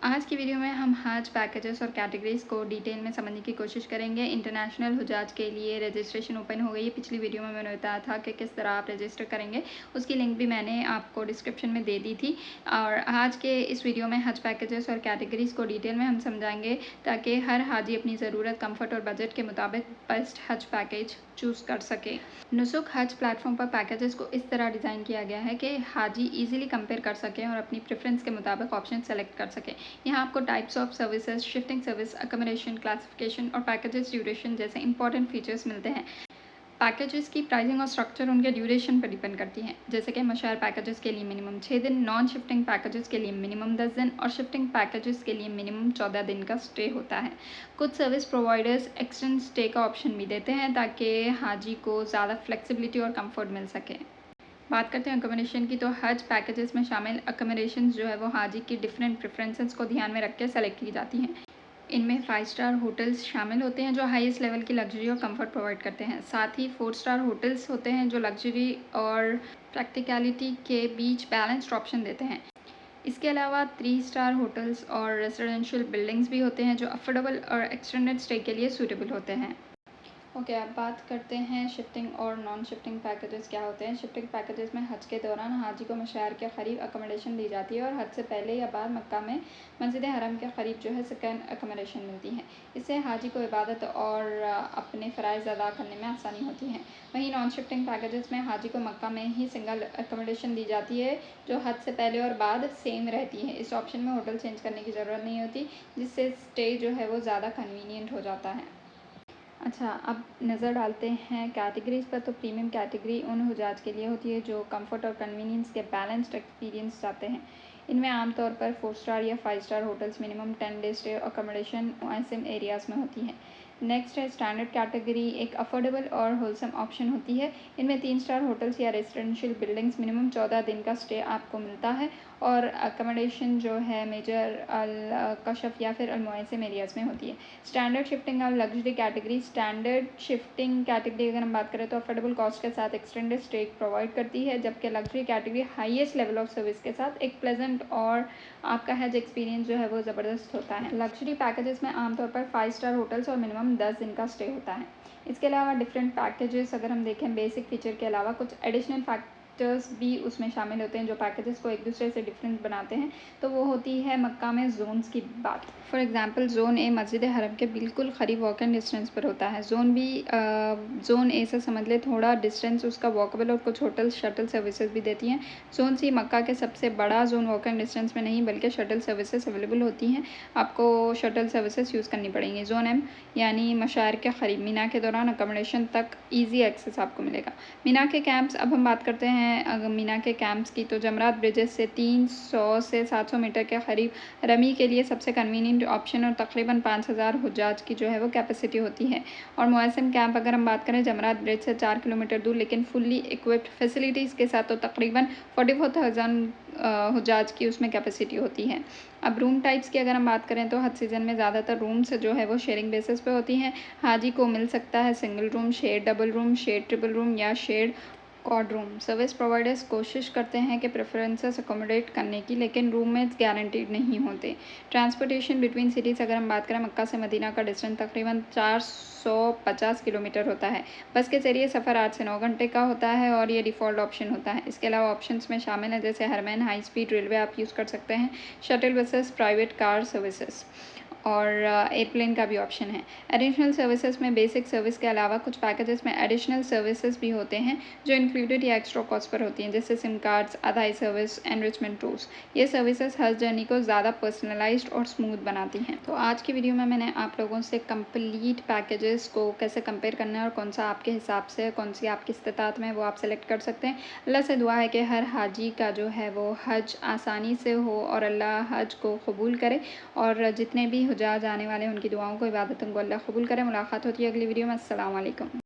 आज की वीडियो में हम हज पैकेजेस और कैटेगरीज को डिटेल में समझने की कोशिश करेंगे। इंटरनेशनल हुजाज के लिए रजिस्ट्रेशन ओपन हो गई है। पिछली वीडियो में मैंने बताया था कि किस तरह आप रजिस्टर करेंगे, उसकी लिंक भी मैंने आपको डिस्क्रिप्शन में दे दी थी। और आज के इस वीडियो में हज पैकेजेस और कैटेगरीज को डिटेल में हम समझाएंगे ताकि हर हाजी अपनी ज़रूरत, कंफर्ट और बजट के मुताबिक बेस्ट हज पैकेज चूज़ कर सके। नुसुक हज प्लेटफॉर्म पर पैकेजेस को इस तरह डिज़ाइन किया गया है कि हाजी इजीली कंपेयर कर सकें और अपनी प्रेफरेंस के मुताबिक ऑप्शन सेलेक्ट कर सकें। यहाँ आपको types of services, shifting service, accommodation, classification और पैकेजेस ड्यूरेशन जैसे इंपॉर्टेंट फीचर्स मिलते हैं। पैकेजेस की प्राइसिंग और स्ट्रक्चर उनके ड्यूरेशन पर डिपेंड करती हैं, जैसे कि मशायर पैकेजेस के लिए मिनिमम 6 दिन, नॉन शिफ्टिंग पैकेजेस के लिए मिनिमम 10 दिन और शिफ्टिंग पैकेजेस के लिए मिनिमम 14 दिन का स्टे होता है। कुछ सर्विस प्रोवाइडर्स एक्सटेंड स्टे का ऑप्शन भी देते हैं ताकि हाजी को ज़्यादा फ्लेक्सिबिलिटी और कंफर्ट मिल सके। बात करते हैं अकोमोडेशन की, तो हज पैकेजेस में शामिल अकोमोडेशन जो है वो हाजी की डिफरेंट प्रेफरेंसेस को ध्यान में रख के सेलेक्ट की जाती हैं। इनमें 5 स्टार होटल्स शामिल होते हैं जो हाईएस्ट लेवल की लग्जरी और कंफर्ट प्रोवाइड करते हैं। साथ ही 4 स्टार होटल्स होते हैं जो लग्जरी और प्रैक्टिकलिटी के बीच बैलेंस्ड ऑप्शन देते हैं। इसके अलावा 3 स्टार होटल्स और रेजिडेंशियल बिल्डिंग्स भी होते हैं जो अफोर्डेबल और एक्सटेंडेड स्टे के लिए सूटेबल होते हैं। ओके, अब बात करते हैं शिफ्टिंग और नॉन शिफ्टिंग पैकेजेस क्या होते हैं। शिफ्टिंग पैकेजेस में हज के दौरान हाजी को मशायर के करीब अकोमोडेशन दी जाती है और हज से पहले या बाद मक्का में मस्जिद हरम के करीब जो है सेकंड अकोमोडेशन मिलती है। इससे हाजी को इबादत और अपने फ़राइज़ अदा करने में आसानी होती है। वहीं नॉन शिफ्टिंग पैकेजेस में हाजी को मक्का में ही सिंगल अकोमोडेशन दी जाती है जो हज से पहले और बाद सेम रहती है। इस ऑप्शन में होटल चेंज करने की ज़रूरत नहीं होती, जिससे स्टे जो है वो ज़्यादा कन्वीनियंट हो जाता है। अच्छा, अब नज़र डालते हैं कैटेगरीज़ पर। तो प्रीमियम कैटेगरी उन हुजाज के लिए होती है जो कंफर्ट और कन्वीनियंस के बैलेंस्ड एक्सपीरियंस चाहते हैं। इनमें आमतौर पर 4 स्टार या 5 star hotels, minimum 10 day stay और अकोमोडेशन मुआसिम एरियाज़ में होती हैं। नेक्स्ट है स्टैंडर्ड कैटेगरी, एक अफोर्डेबल और होलसम ऑप्शन होती है। इनमें 3 स्टार होटल्स या रेजिडेंशियल बिल्डिंग्स, मिनिमम 14 दिन का स्टे आपको मिलता है और अकोमोडेशन जो है मेजर अल कशफ या फिर अलमुआसिम एरियाज़ में होती है। स्टैंडर्ड शिफ्टिंग और luxury category, standard shifting category अगर हम बात करें तो अफोर्डेबल कॉस्ट के साथ एक्सटेंडेड स्टे प्रोवाइड करती है, जबकि luxury category highest level of service के साथ एक प्लेजेंट और आपका हज एक्सपीरियंस जो है वो ज़बरदस्त होता है। लग्जरी पैकेजेस में आमतौर पर 5 स्टार होटल्स और मिनिमम 10 दिन का स्टे होता है। इसके अलावा डिफरेंट पैकेजेस अगर हम देखें, बेसिक फीचर के अलावा कुछ एडिशनल फैक्टर्स भी उसमें शामिल होते हैं जो पैकेजेस को एक दूसरे से डिफरेंट बनाते हैं। तो वो होती है मक्का में जोन्स की बात। फॉर एग्जांपल, ज़ोन ए मस्जिद हरम के बिल्कुल करीब वॉक एंड डिस्टेंस पर होता है। ज़ोन ए से समझ ले थोड़ा डिस्टेंस उसका वॉकेबल और कुछ होटल शटल सर्विसेज भी देती हैं। ज़ोन सी मक्का के सबसे बड़ा ज़ोन, वॉक एंड डिस्टेंस में नहीं बल्कि शटल सर्विसेज अवेलेबल होती हैं, आपको शटल सर्विसेज यूज़ करनी पड़ेंगी। ज़ोन एम यानी मशायर के करीब मीना के दौरान अकोमोडेशन तक ईजी एक्सेस आपको मिलेगा। मीना के कैंप्स, अब हम बात करते हैं अगर मीना के कैंप्स की, तो जमरात ब्रिजेस से 300 से 700 मीटर के करीब रमी के लिए सबसे कन्वीनियंट ऑप्शन और तकरीबन 5000 हुज्जाज की जो है वो कैपेसिटी होती है। और मुअज्जम कैंप अगर हम बात करें जमरात ब्रिज से 4 किलोमीटर दूर लेकिन फुल्ली इक्विप्ड फैसिलिटीज़ के साथ, तो तकरीबन 44,000 हुज्जाज की उसमें कैपेसिटी होती है। अब रूम टाइप्स की अगर हम बात करें तो हज सीज़न में ज़्यादातर रूम्स जो है वो शेयरिंग बेसिस पे होती हैं। हाजी को मिल सकता है single room, share double room, share triple room या share quad room. Service providers कोशिश करते हैं कि प्रेफरेंसेस अकोमोडेट करने की, लेकिन रूममेट्स गारंटीड नहीं होते। ट्रांसपोर्टेशन बिटवीन सिटीज़ अगर हम बात करें, मक्का से मदीना का डिस्टेंस तकरीबन 450 किलोमीटर होता है। बस के ज़रिए सफ़र 8 से 9 घंटे का होता है और ये डिफ़ॉल्ट ऑप्शन होता है। इसके अलावा ऑप्शंस में शामिल है जैसे हरमैन, हाई स्पीड रेलवे आप यूज़ कर सकते हैं, shuttle buses, private car services और एयरप्लेन का भी ऑप्शन है। एडिशनल सर्विसेज में बेसिक सर्विस के अलावा कुछ पैकेजेस में एडिशनल सर्विसेज भी होते हैं जो इंक्लूडेड या एक्स्ट्रा कॉस्ट पर होती हैं, जैसे सिम कार्ड्स, आधाई सर्विस, एनरिचमेंट टूर्स। ये सर्विसेज हर जर्नी को ज़्यादा पर्सनलाइज्ड और स्मूथ बनाती हैं। तो आज की वीडियो में मैंने आप लोगों से कंप्लीट पैकेजेस को कैसे कंपेयर करना है और कौन सा आपके हिसाब से, कौन सी आपकी इस्तेताअत में, वो आप सेलेक्ट कर सकते हैं। अल्लाह से दुआ है कि हर हाजी का जो है वो हज आसानी से हो और अल्लाह हज को कबूल करे और जितने भी हुज्जाज आने वाले हैं उनकी दुआओं को, इबादतों को अल्लाह कबूल करे। मुलाकात होती है अगली वीडियो में। अस्सलाम वालेकुम।